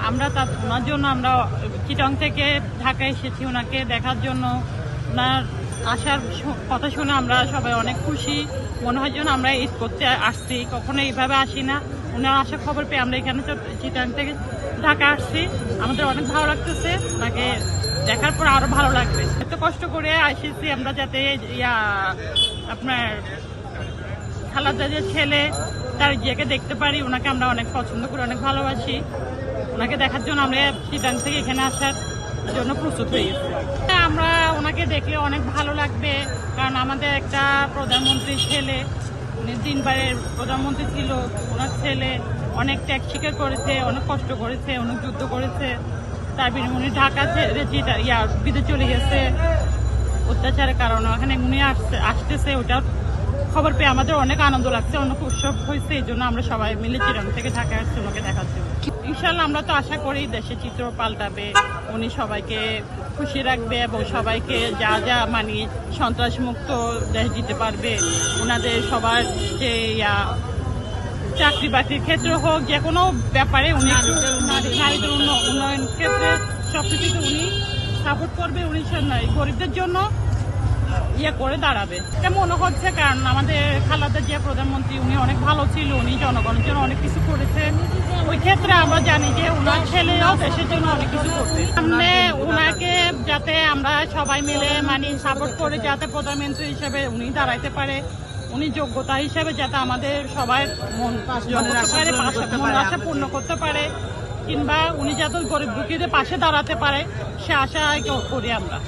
আমরা ওনার জন্য আমরা চিটং থেকে ঢাকায় এসেছি ওনাকে দেখার জন্য। ওনার আসার কথা শুনে আমরা সবাই অনেক খুশি। মনে হয় যেন আমরা ঈদ করতে আসছি, কখনো এইভাবে আসি না। ওনার আসার খবর পেয়ে আমরা এখানে চিটং থেকে ঢাকা আসছি। আমাদের অনেক ভালো লাগতেছে, ওনাকে দেখার পর আরো ভালো লাগবে। এত কষ্ট করে এসেছি আমরা যাতে আপনার খালাদা যে ছেলে তার ইয়েকে দেখতে পারি। ওনাকে আমরা অনেক পছন্দ করি, অনেক ভালোবাসি। ওনাকে দেখার জন্য আমরা চিটাং থেকে এখানে আসার জন্য প্রস্তুত হয়ে গেছি। আমরা ওনাকে দেখলে অনেক ভালো লাগবে, কারণ আমাদের একটা প্রধানমন্ত্রীর ছেলে, উনি 3 বারের প্রধানমন্ত্রী ছিল। ওনার ছেলে অনেক ত্যাগ স্বীকার করেছে, অনেক কষ্ট করেছে, অনেক যুদ্ধ করেছে। তার বিনিময়ে উনি ঢাকা বিদেশে চলে গেছে অত্যাচারের কারণে। এখানে উনি আসতেছে, ওটা খবর পেয়ে আমাদের অনেক আনন্দ লাগছে, অনেক উৎসব হয়েছে। এই জন্য আমরা সবাই মিলে চিটাং থেকে ঢাকা আসছি ওনাকে দেখার জন্য। ইনশাল্লাহ আমরা তো আশা করি দেশের চিত্র পাল্টাবে, উনি সবাইকে খুশি রাখবে এবং সবাইকে যা যা সন্ত্রাস মুক্ত দেশ দিতে পারবে। ওনাদের সবার যে চাকরি বাকরির ক্ষেত্রে হোক, যে কোনো ব্যাপারে উনি নারীদের উন্নয়ন ক্ষেত্রে সবকিছুতে উনি সাপোর্ট করবে। উনি গরিবদের জন্য করে দাঁড়াবে এটা মনে হচ্ছে, কারণ আমাদের খালাদা জিয়া প্রধানমন্ত্রী উনি অনেক ভালো ছিল, উনি জনগণের জন্য অনেক কিছু করেছেন। ওই ক্ষেত্রে আমরা জানি যে ওনার ছেলেও দেশের জন্য অনেক কিছু করবে। সামনে ওনাকে যাতে আমরা সবাই মিলে সাপোর্ট করে যাতে প্রধানমন্ত্রী হিসেবে উনি দাঁড়াইতে পারে, উনি যোগ্যতা হিসেবে যাতে আমাদের সবাই মন আশা পূর্ণ করতে পারে, কিংবা উনি যাতে গরিব দুঃখীদের পাশে দাঁড়াতে পারে সে আশা করি আমরা।